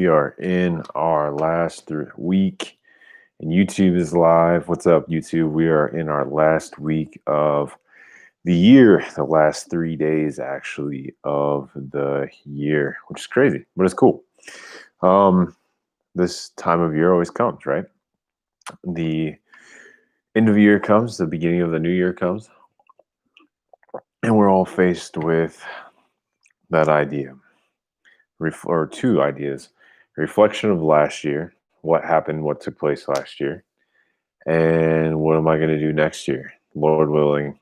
We are in our last week, and YouTube is live. What's up, YouTube? We are in our last week of the year, the last 3 days actually of the year, which is crazy, but it's cool. This time of year always comes, right? The end of the year comes, the beginning of the new year comes, and we're all faced with that idea, or two ideas: reflection of last year, what happened, what took place last year, and what am I going to do next year? Lord willing,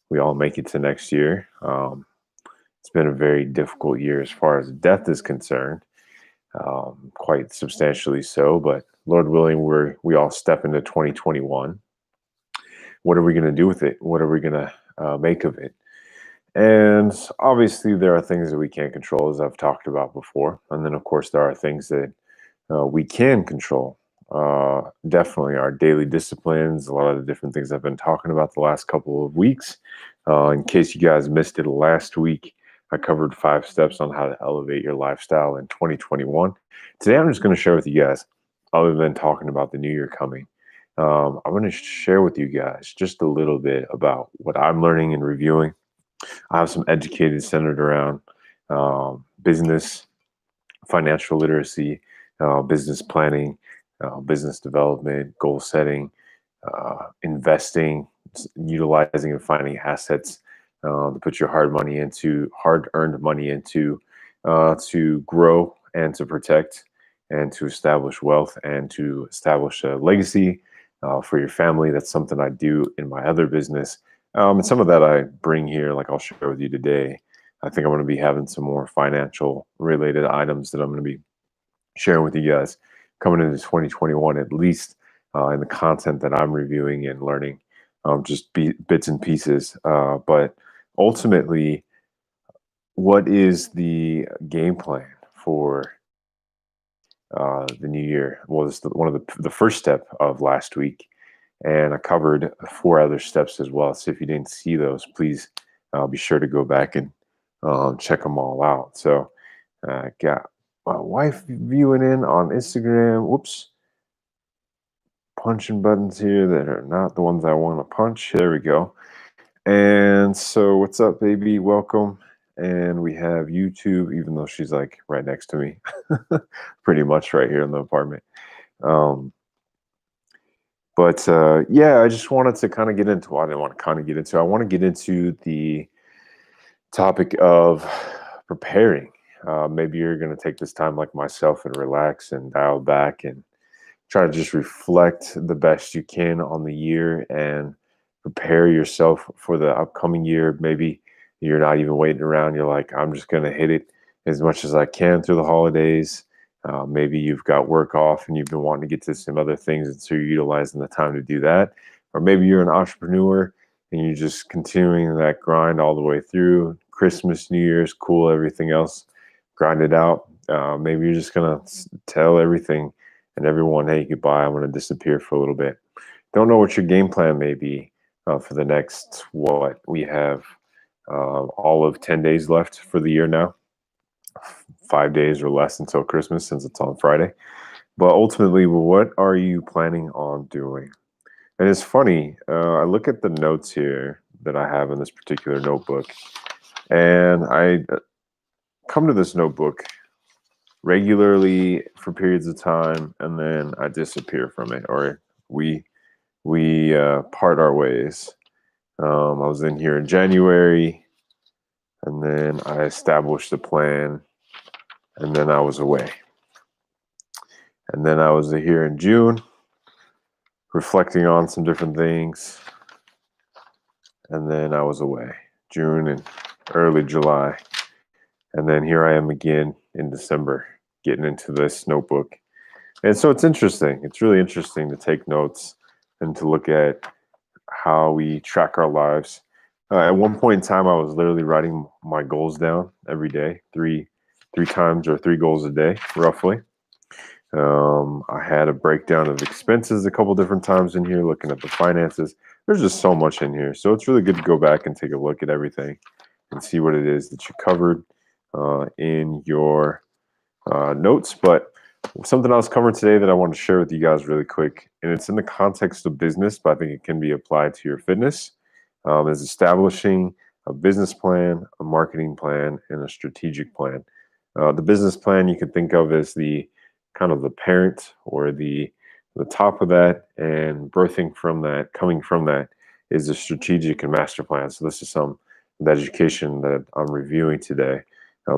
we all make it to next year. It's been a very difficult year as far as death is concerned, quite substantially so. But Lord willing, we all step into 2021. What are we going to do with it? What are we going to make of it? And obviously, there are things that we can't control, as I've talked about before. And then, of course, there are things that we can control. Definitely our daily disciplines, a lot of the different things I've been talking about the last couple of weeks. In case you guys missed it last week, I covered 5 steps on how to elevate your lifestyle in 2021. Today, I'm just going to share with you guys, other than talking about the new year coming, I'm going to share with you guys just a little bit about what I'm learning and reviewing. I have some educated centered around business, financial literacy, business planning, business development, goal setting, investing, utilizing and finding assets to put your hard-earned money into, to grow and to protect and to establish wealth and to establish a legacy for your family. That's something I do in my other business. And some of that I bring here, like I'll share with you today. I think I'm going to be having some more financial related items that I'm going to be sharing with you guys coming into 2021, at least in the content that I'm reviewing and learning, just bits and pieces. But ultimately, what is the game plan for the new year? Well, it's one of the first step of last week, and I covered 4 other steps as well. So if you didn't see those, please be sure to go back and check them all out. So got my wife viewing in on Instagram. Whoops. Punching buttons here that are not the ones I want to punch. There we go. And so, what's up, baby? Welcome. And we have YouTube, even though she's like right next to me, pretty much right here in the apartment. But yeah, I just wanted to kind of get into what I didn't want to kind of get into. I want to get into the topic of preparing. Maybe you're going to take this time like myself and relax and dial back and try to just reflect the best you can on the year and prepare yourself for the upcoming year. Maybe you're not even waiting around. You're like, I'm just going to hit it as much as I can through the holidays. Maybe you've got work off and you've been wanting to get to some other things, and so you're utilizing the time to do that. Or maybe you're an entrepreneur and you're just continuing that grind all the way through Christmas, New Year's, cool, everything else, grind it out. Maybe you're just going to tell everything and everyone, hey, goodbye, I'm going to disappear for a little bit. Don't know what your game plan may be for the next, what, we have all of 10 days left for the year now. 5 days or less until Christmas, since it's on Friday. But ultimately, what are you planning on doing? And it's funny, I look at the notes here that I have in this particular notebook, and I come to this notebook regularly for periods of time, and then I disappear from it, or we part our ways. I was in here in January, and then I established a plan, and then I was away. And then I was here in June, reflecting on some different things, and then I was away. June and early July. And then here I am again in December, getting into this notebook. And so it's interesting. It's really interesting to take notes and to look at how we track our lives. At one point in time, I was literally writing my goals down every day, three times or 3 goals a day, roughly. I had a breakdown of expenses a couple different times in here, looking at the finances. There's just so much in here. So it's really good to go back and take a look at everything and see what it is that you covered in your notes. But Something I was covering today that I want to share with you guys really quick, and it's in the context of business, but I think it can be applied to your fitness, is establishing a business plan, a marketing plan, and a strategic plan. The business plan you can think of as the kind of the parent or the top of that, and birthing from that, coming from that, is a strategic and master plan. So this is some of the education that I'm reviewing today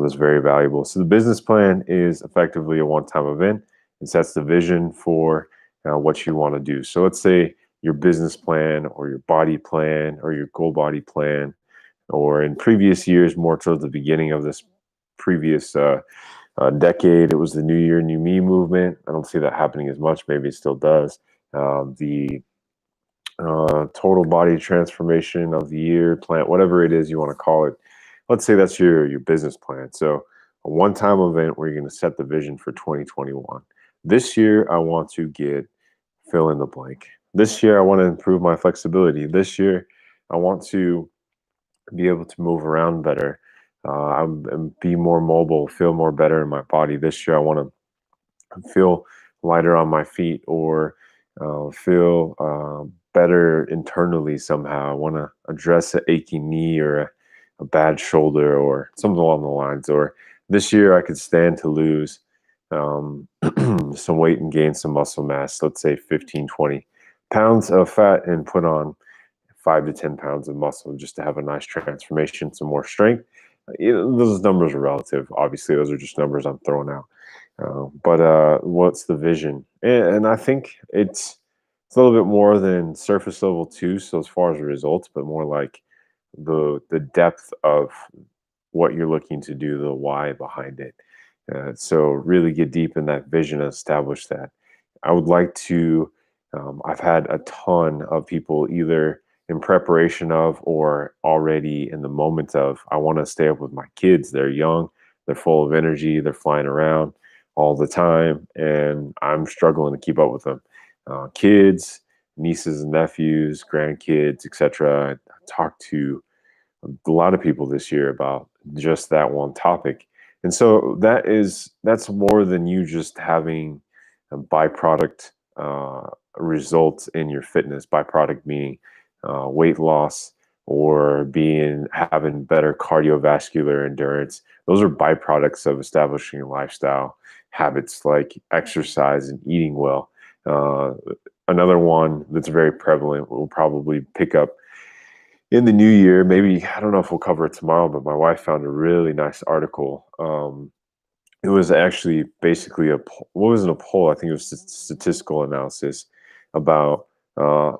that's very valuable. So the business plan is effectively a one-time event. It sets the vision for what you want to do. So let's say your business plan or your body plan or your goal body plan, or in previous years, more towards the beginning of this previous decade, it was the New Year, New Me movement. I don't see that happening as much. Maybe it still does. The total body transformation of the year plan, whatever it is you want to call it. Let's say that's your business plan. So a one-time event where you're going to set the vision for 2021. This year, I want to get fill in the blank. This year, I want to improve my flexibility. This year, I want to be able to move around better, and be more mobile, feel more better in my body. This year, I want to feel lighter on my feet, or feel better internally somehow. I want to address an aching knee or a bad shoulder or something along the lines. Or this year I could stand to lose some weight and gain some muscle mass, let's say 15, 20 pounds of fat, and put on 5 to 10 pounds of muscle just to have a nice transformation, some more strength. Those numbers are relative. Obviously, those are just numbers I'm throwing out. But what's the vision? And I think it's a little bit more than surface level too. So as far as the results, but more like the depth of what you're looking to do, the why behind it. So really get deep in that vision and establish that. I would like to. I've had a ton of people either in preparation of or already in the moment of. I want to stay up with my kids. They're young. They're full of energy. They're flying around all the time, and I'm struggling to keep up with them. Kids, nieces and nephews, grandkids, etc. I talked to a lot of people this year about just that one topic. And so that's more than you just having a byproduct results in your fitness. Byproduct meaning weight loss or being having better cardiovascular endurance. Those are byproducts of establishing a lifestyle habits like exercise and eating well. Uh, Another one that's very prevalent, we'll probably pick up in the new year. Maybe, I don't know if we'll cover it tomorrow, but my wife found a really nice article. It was actually basically what was it, a poll? I think it was statistical analysis about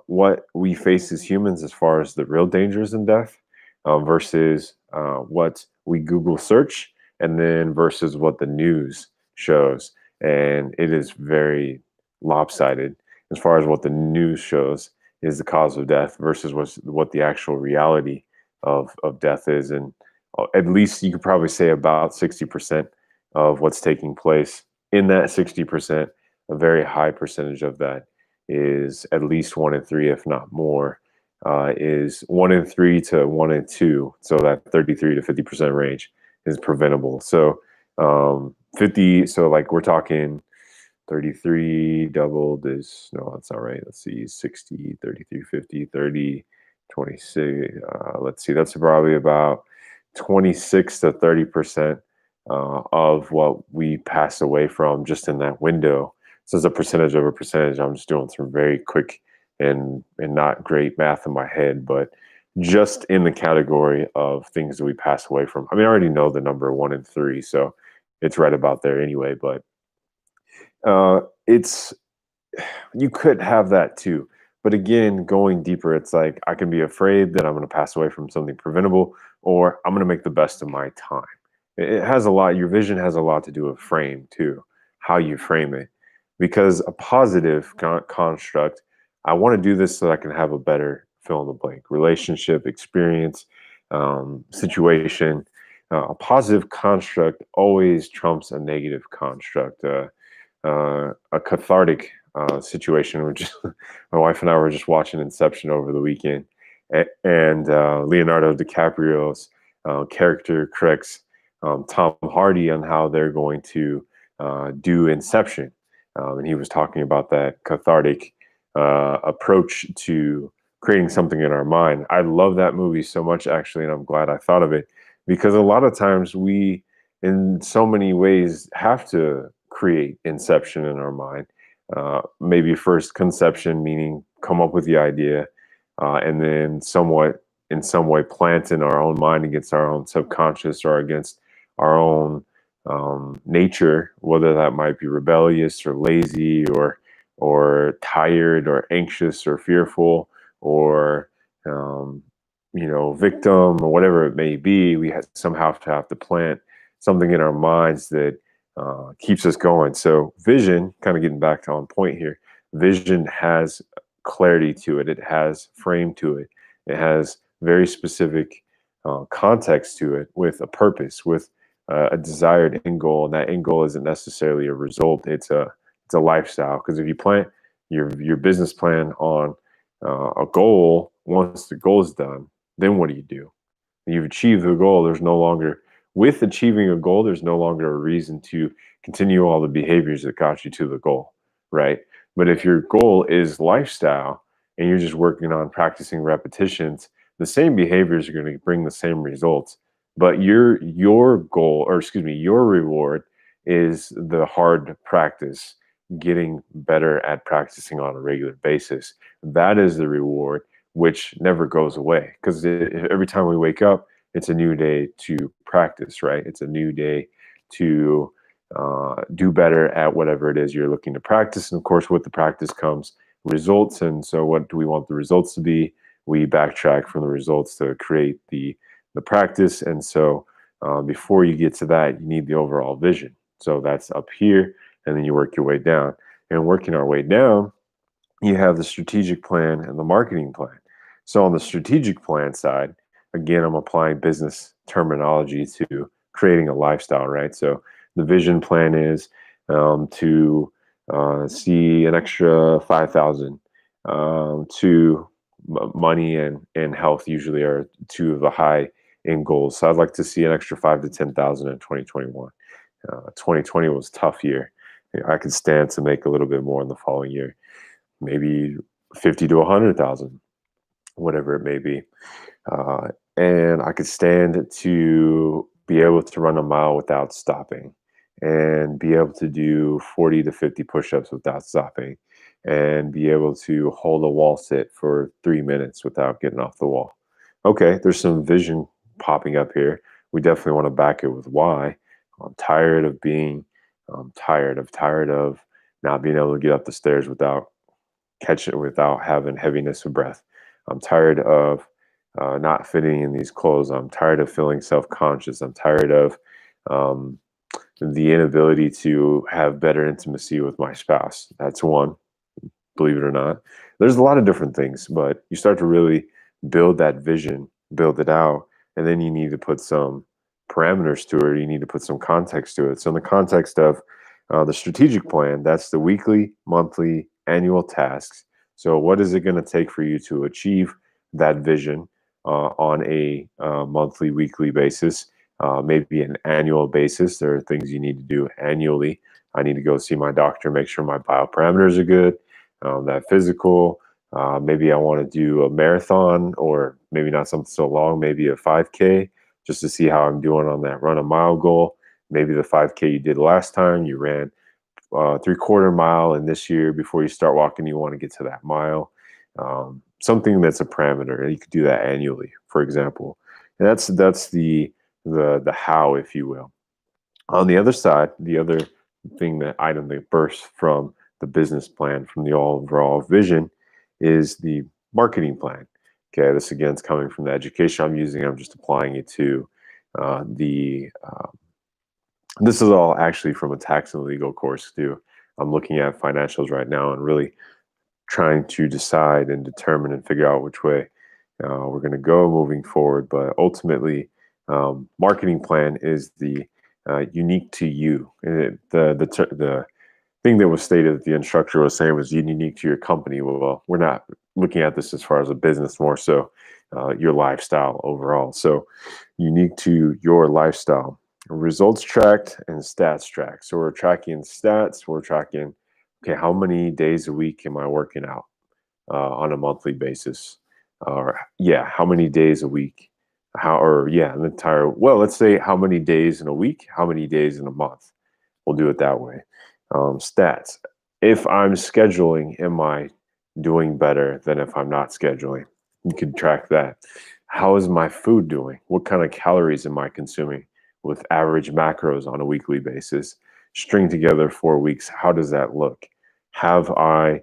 what we face as humans as far as the real dangers in death, versus what we Google search, and then versus what the news shows. And it is very lopsided as far as what the news shows is the cause of death versus what the actual reality of death is. And at least you could probably say about 60% of what's taking place. In that 60%, a very high percentage of that is at least 1 in 3, if not more, is 1 in 3 to 1 in 2. So that 33 to 50% range is preventable. So 50, so like we're talking 33 doubled is, no, that's not right. Let's see, 60, 33, 50, 30, 26. Let's see, that's probably about 26 to 30% of what we pass away from just in that window. So it's a percentage over percentage. I'm just doing some very quick and not great math in my head, but just in the category of things that we pass away from. I mean, I already know the number 1 in 3, so it's right about there anyway. But it's you could have that too. But again, going deeper, it's like I can be afraid that I'm going to pass away from something preventable, or I'm going to make the best of my time. It has a lot, your vision has a lot to do with frame too, how you frame it. Because a positive construct, I want to do this so that I can have a better fill in the blank relationship, experience, situation. A positive construct always trumps a negative construct. A cathartic situation, which my wife and I were just watching Inception over the weekend, and Leonardo DiCaprio's character corrects Tom Hardy on how they're going to do Inception. And he was talking about that cathartic approach to creating something in our mind. I love that movie so much, actually, and I'm glad I thought of it because a lot of times we, in so many ways, have to create Inception in our mind. Maybe first conception, meaning come up with the idea, and then somewhat in some way plant in our own mind against our own subconscious or against our own nature, whether that might be rebellious or lazy or tired or anxious or fearful or um, victim or whatever it may be. We somehow have to plant something in our minds that keeps us going. So vision, kind of getting back to on point here, vision has clarity to it. It has frame to it. It has very specific context to it with a purpose, with a desired end goal, and that end goal isn't necessarily a result. It's a lifestyle. Because if you plant your business plan on a goal, once the goal is done, then what do you do? You've achieved the goal. There's no longer with achieving a goal. There's no longer a reason to continue all the behaviors that got you to the goal, right? But if your goal is lifestyle and you're just working on practicing repetitions, the same behaviors are going to bring the same results, but your goal, or excuse me, your reward is the hard practice, getting better at practicing on a regular basis. That is the reward, which never goes away, because every time we wake up, it's a new day to practice, right? It's a new day to do better at whatever it is you're looking to practice. And of course, with the practice comes results. And so what do we want the results to be? We backtrack from the results to create the practice. And so before you get to that, you need the overall vision. So that's up here, and then you work your way down. And working our way down, you have the strategic plan and the marketing plan. So on the strategic plan side, again, I'm applying business terminology to creating a lifestyle, right? So the vision plan is to see an extra 5,000 to money and health usually are two of the high end goals. So I'd like to see an extra 5 to 10,000 in 2021. 2020 was a tough year. I could stand to make a little bit more in the following year, maybe 50 to 100,000, whatever it may be. Uh, and I could stand to be able to run a mile without stopping and be able to do 40 to 50 push-ups without stopping and be able to hold a wall sit for 3 minutes without getting off the wall. Okay, there's some vision popping up here. We definitely want to back it with why. I'm tired of being tired of not being able to get up the stairs without without having heaviness of breath. I'm tired of not fitting in these clothes. I'm tired of feeling self-conscious. I'm tired of um, the inability to have better intimacy with my spouse. That's one, believe it or not. There's a lot of different things, but you start to really build that vision, build it out, and then you need to put some parameters to it. You need to put some context to it. So in the context of the strategic plan, that's the weekly, monthly, annual tasks. So what is it going to take for you to achieve that vision on a monthly, weekly basis? Maybe an annual basis. There are things you need to do annually. I need to go see my doctor, make sure my bioparameters are good, that physical. Maybe I want to do a marathon, or maybe not something so long, maybe a 5K, just to see how I'm doing on that run a mile goal. Maybe the 5K you did last time, you ran 3/4 mile, and this year, before you start walking, you want to get to that mile. Something that's a parameter, and you could do that annually, for example. And that's the how, if you will. On the other side, the other item that bursts from the business plan, from the overall vision, is the marketing plan. Okay, this again is coming from the education I'm using. I'm just applying it to the. This is all actually from a tax and legal course too. I'm looking at financials right now and really trying to decide and determine and figure out which way we're going to go moving forward. But ultimately, marketing plan is the unique to you. And the thing that was stated that the instructor was saying was unique to your company. Well, we're not looking at this as far as a business, more so your lifestyle overall. So unique to your lifestyle. results tracked and stats tracked. So we're tracking stats. We're tracking, okay, how many days a week am I working out on a monthly basis? Or yeah, how many days a week? An entire, well, let's say how many days in a week, how many days in a month. We'll do it that way. Stats. If I'm scheduling, am I doing better than if I'm not scheduling? You can track that. How is my food doing? What kind of calories am I consuming with average macros on a weekly basis? String together 4 weeks. How does that look? Have I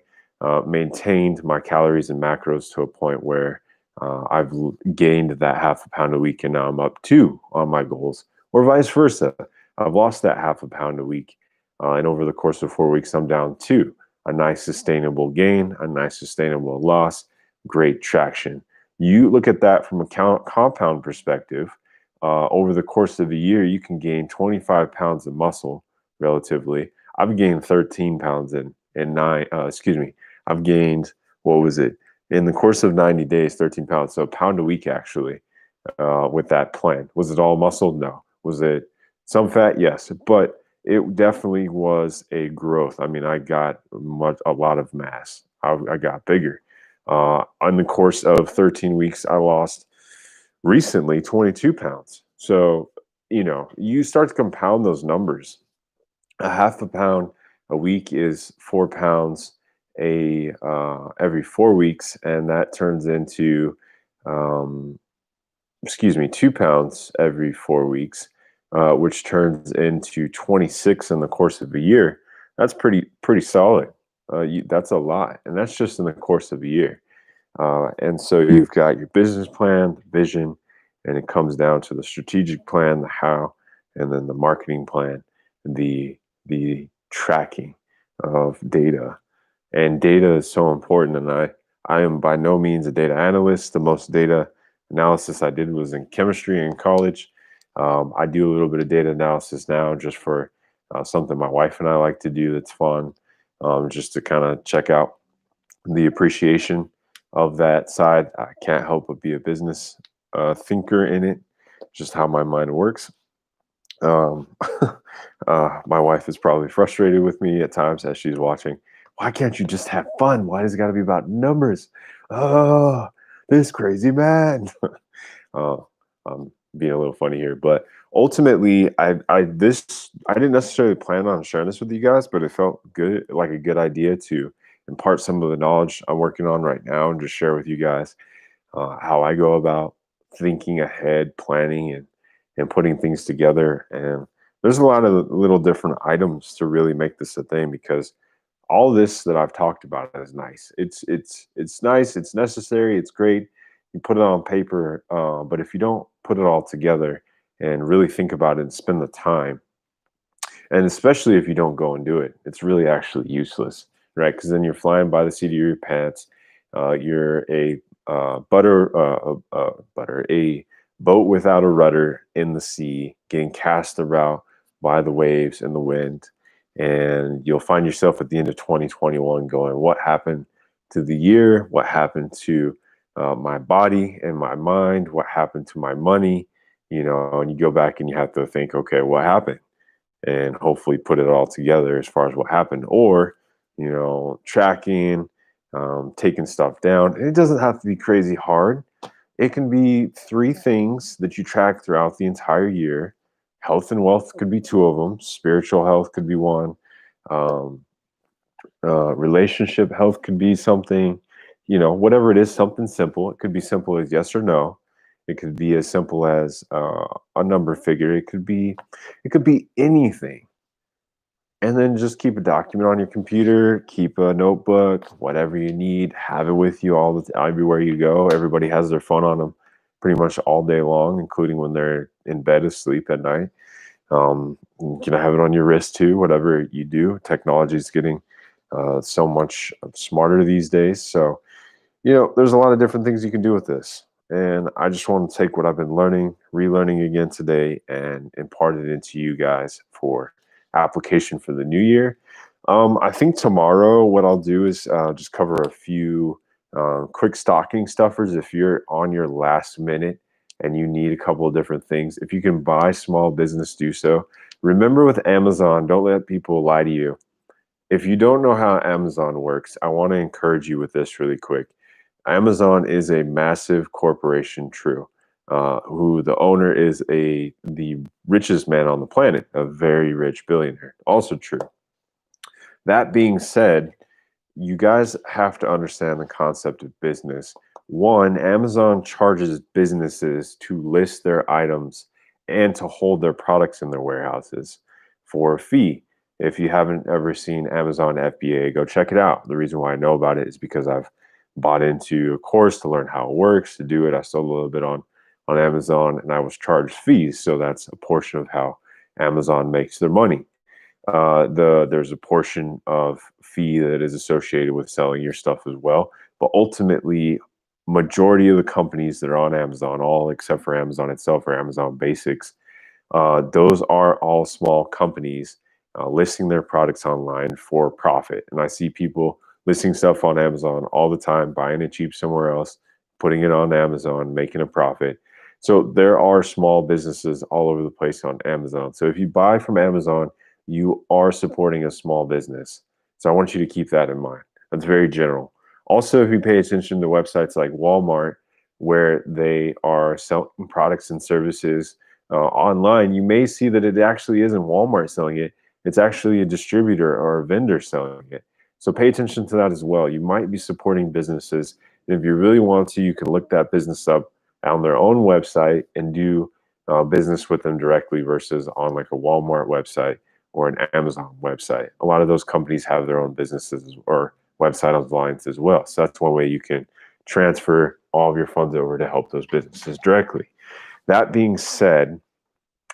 maintained my calories and macros to a point where I've gained that half a pound a week and now I'm up 2 on my goals, or vice versa? I've lost that half a pound a week, and over the course of 4 weeks, I'm down 2. A nice sustainable gain, a nice sustainable loss, great traction. You look at that from a compound perspective. Over the course of a year, you can gain 25 pounds of muscle relatively. I've gained 13 pounds in nine, excuse me, I've gained, what was it? In the course of 90 days, 13 pounds. So a pound a week actually, with that plan. Was it all muscle? No. Was it some fat? Yes. But it definitely was a growth. I mean, I got a lot of mass. I got bigger. On the course of 13 weeks, I lost recently 22 pounds. So, you start to compound those numbers. A half a pound a week is 4 pounds every 4 weeks, and that turns into, um, 2 pounds every 4 weeks, which turns into 26 in the course of a year. That's pretty solid. That's a lot, and that's just in the course of a year. And so you've got your business plan, the vision, and it comes down to the strategic plan, the how, and then the marketing plan, the tracking of data. And data is so important. And I am by no means a data analyst. The most data analysis I did was in chemistry in college. I do a little bit of data analysis now just for something my wife and I like to do that's fun, just to kind of check out the appreciation of that side. I can't help but be a business thinker in it, just how my mind works. Um, my wife is probably frustrated with me at times as she's watching. Why can't you just have fun? Why does it got to be about numbers? Oh, this crazy man. uh, I'm being a little funny here, but ultimately, I didn't necessarily plan on sharing this with you guys, but it felt good, like a good idea to impart some of the knowledge I'm working on right now and just share with you guys how I go about thinking ahead, planning, and putting things together. And there's a lot of little different items to really make this a thing, because all this that I've talked about is nice. It's nice. It's necessary. It's great. You put it on paper, but if you don't put it all together and really think about it and spend the time, and especially if you don't go and do it, it's really actually useless, right? Because then you're flying by the seat of your pants. You're a boat without a rudder in the sea, getting cast about by the waves and the wind. And you'll find yourself at the end of 2021 going, what happened to the year? What happened to my body and my mind? What happened to my money? And you go back and you have to think, okay, what happened? And hopefully put it all together as far as what happened, or tracking, taking stuff down. And it doesn't have to be crazy hard. It can be 3 things that you track throughout the entire year. Health and wealth could be 2 of them. Spiritual health could be one. um, Relationship health could be something, whatever it is, something simple. It could be simple as yes or no. It could be as simple as a number figure. It could be anything. And then just keep a document on your computer, keep a notebook, whatever you need, have it with you all the time, everywhere you go. Everybody has their phone on them pretty much all day long, including when they're in bed asleep at night. You can have it on your wrist too, whatever you do. Technology is getting so much smarter these days. So, there's a lot of different things you can do with this. And I just want to take what I've been learning, relearning again today, and impart it into you guys for application for the new year. I think tomorrow, what I'll do is just cover a few quick stocking stuffers if you're on your last minute and you need a couple of different things, if you can buy small business, do so. Remember with Amazon, don't let people lie to you. If you don't know how Amazon works, I want to encourage you with this really quick. Amazon is a massive corporation, true, who the owner is the richest man on the planet, a very rich billionaire, also true. That being said, you guys have to understand the concept of business. One, Amazon charges businesses to list their items and to hold their products in their warehouses for a fee. If you haven't ever seen Amazon FBA, go check it out. The reason why I know about it is because I've bought into a course to learn how it works. To do it, I sold a little bit on Amazon, and I was charged fees. So that's a portion of how Amazon makes their money. There's a portion of fee that is associated with selling your stuff as well, but ultimately majority of the companies that are on Amazon, all except for Amazon itself or Amazon Basics, those are all small companies listing their products online for profit. And I see people listing stuff on Amazon all the time, buying it cheap somewhere else, putting it on Amazon, making a profit. So there are small businesses all over the place on Amazon. So if you buy from Amazon, you are supporting a small business. So I want you to keep that in mind. That's very general. Also, if you pay attention to websites like Walmart, where they are selling products and services online, you may see that it actually isn't Walmart selling it. It's actually a distributor or a vendor selling it. So pay attention to that as well. You might be supporting businesses. And if you really want to, you can look that business up on their own website and do business with them directly versus on like a Walmart website or an Amazon website. A lot of those companies have their own businesses or website online as well. So that's one way you can transfer all of your funds over to help those businesses directly. That being said,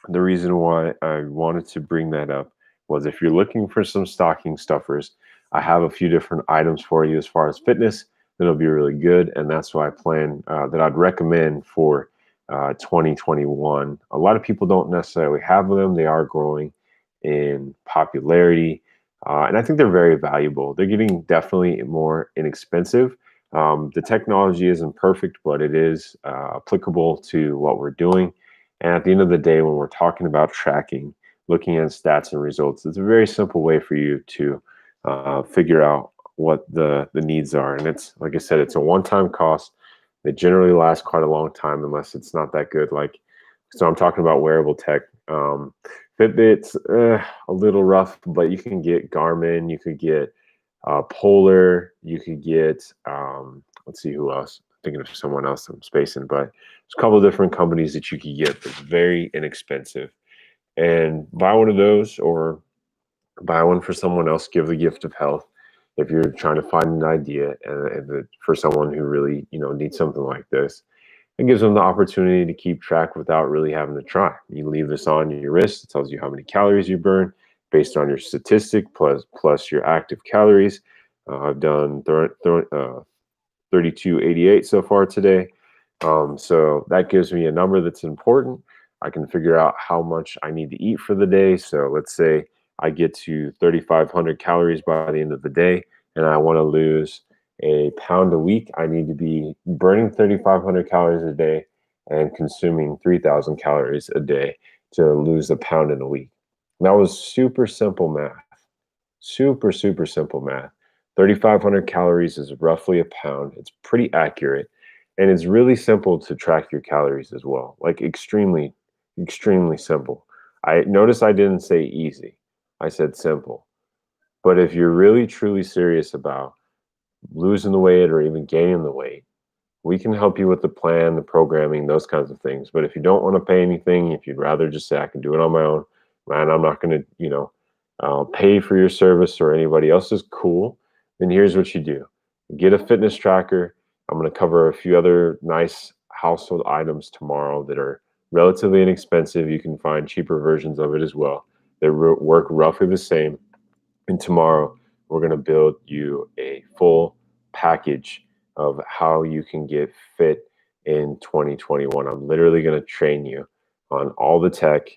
the reason why I wanted to bring that up was if you're looking for some stocking stuffers, I have a few different items for you as far as fitness that'll be really good. And that's why I plan that I'd recommend for 2021. A lot of people don't necessarily have them. They are growing in popularity. And I think they're very valuable. They're getting definitely more inexpensive. The technology isn't perfect, but it is applicable to what we're doing. And at the end of the day, when we're talking about tracking, looking at stats and results, it's a very simple way for you to figure out what the needs are. And it's, like I said, it's a one-time cost. They generally last quite a long time unless it's not that good. Like, so I'm talking about wearable tech. Fitbit's a little rough, but you can get Garmin, you could get Polar, you could get, let's see who else. I'm thinking of someone else I'm spacing, but there's a couple of different companies that you could get that's very inexpensive. And buy one of those or buy one for someone else, give the gift of health if you're trying to find an idea and for someone who really, needs something like this. It gives them the opportunity to keep track without really having to try. You leave this on your wrist. It tells you how many calories you burn based on your statistic plus your active calories. I've done 3288 so far today. So that gives me a number that's important. I can figure out how much I need to eat for the day. So let's say I get to 3,500 calories by the end of the day, and I want to lose a pound a week. I need to be burning 3,500 calories a day and consuming 3,000 calories a day to lose a pound in a week. That was super simple math. Super, super simple math. 3,500 calories is roughly a pound. It's pretty accurate. And it's really simple to track your calories as well. Like extremely, extremely simple. I notice I didn't say easy. I said simple. But if you're really truly serious about losing the weight or even gaining the weight, we can help you with the plan, the programming, those kinds of things. But if you don't want to pay anything, if you'd rather just say, I can do it on my own, man, I'm not going to, pay for your service or anybody else's, cool. Then here's what you do. Get a fitness tracker. I'm going to cover a few other nice household items tomorrow that are relatively inexpensive. You can find cheaper versions of it as well. They work roughly the same. And tomorrow, we're going to build you a full package of how you can get fit in 2021. I'm literally going to train you on all the tech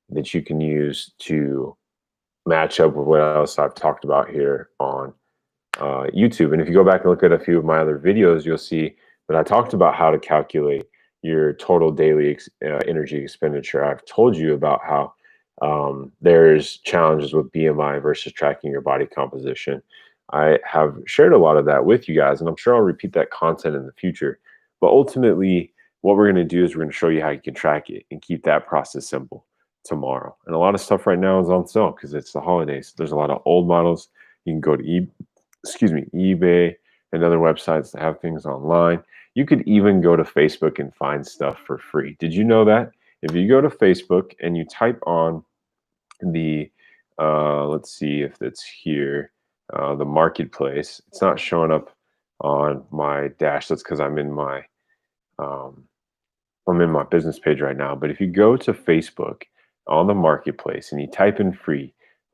that you can use to match up with what else I've talked about here on YouTube. And if you go back and look at a few of my other videos, you'll see that I talked about how to calculate your total daily energy expenditure. I've told you about how there's challenges with BMI versus tracking your body composition. I have shared a lot of that with you guys, and I'm sure I'll repeat that content in the future. But ultimately, what we're going to do is we're going to show you how you can track it and keep that process simple tomorrow. And a lot of stuff right now is on sale because it's the holidays. There's a lot of old models. You can go to eBay and other websites that have things online. You could even go to Facebook and find stuff for free. Did you know that? If you go to Facebook and you type on the, let's see if it's here, the marketplace, it's not showing up on my dash. That's because um, I'm in my business page right now. But if you go to Facebook on the marketplace and you type in free,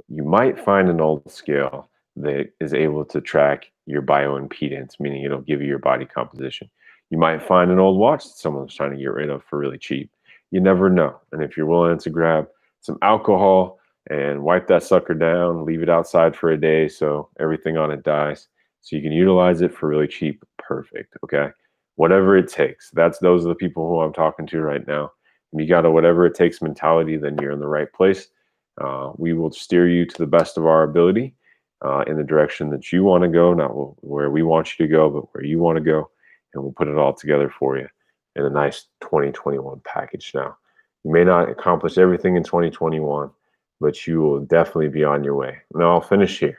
you might find an old scale that is able to track your bioimpedance, meaning it'll give you your body composition. You might find an old watch that someone's trying to get rid of for really cheap. You never know. And if you're willing to grab some alcohol and wipe that sucker down, leave it outside for a day so everything on it dies, so you can utilize it for really cheap, perfect. Okay. Whatever it takes. Those are the people who I'm talking to right now. And you got a whatever it takes mentality, then you're in the right place. We will steer you to the best of our ability in the direction that you want to go, not where we want you to go, but where you want to go. And we'll put it all together for you in a nice 2021 package. Now, you may not accomplish everything in 2021, but you will definitely be on your way. Now, I'll finish here.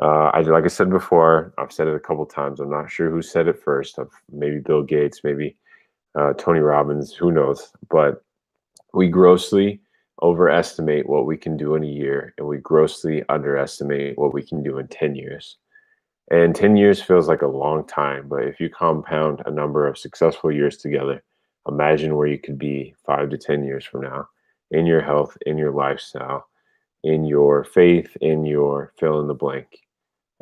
Like I said before, I've said it a couple times. I'm not sure who said it first. Maybe Bill Gates, maybe Tony Robbins, who knows? But we grossly overestimate what we can do in a year, and we grossly underestimate what we can do in 10 years. And 10 years feels like a long time, but if you compound a number of successful years together, imagine where you could be 5 to 10 years from now in your health, in your lifestyle, in your faith, in your fill in the blank.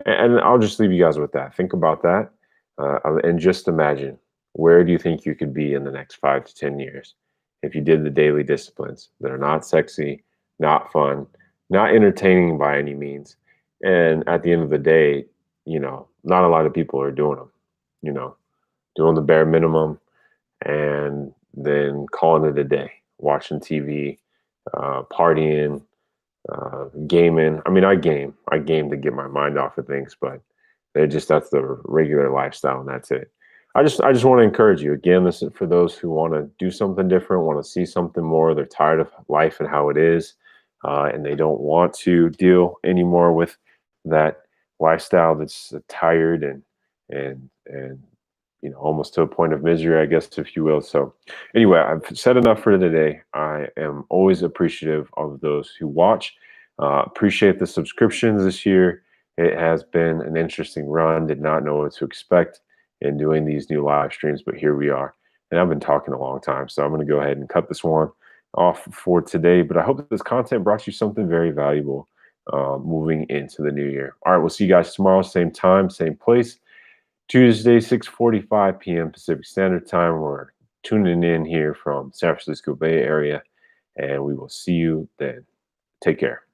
And I'll just leave you guys with that. Think about that, and just imagine, where do you think you could be in the next 5 to 10 years if you did the daily disciplines that are not sexy, not fun, not entertaining by any means. And at the end of the day, not a lot of people are doing them, you know, doing the bare minimum and then calling it a day, watching TV, partying, gaming. I mean, I game to get my mind off of things, but that's the regular lifestyle, and that's it. I just want to encourage you again. This is for those who want to do something different, want to see something more. They're tired of life and how it is, and they don't want to deal anymore with that lifestyle that's tired and almost to a point of misery, I guess, if you will. So anyway, I've said enough for today. I am always appreciative of those who watch. Appreciate the subscriptions this year. It has been an interesting run. Did not know what to expect in doing these new live streams, but here we are. And I've been talking a long time, so I'm going to go ahead and cut this one off for today. But I hope that this content brought you something very valuable moving into the new year. All right, we'll see you guys tomorrow, same time, same place. Tuesday, 6:45 p.m. Pacific Standard Time. We're tuning in here from San Francisco Bay Area, and we will see you then. Take care.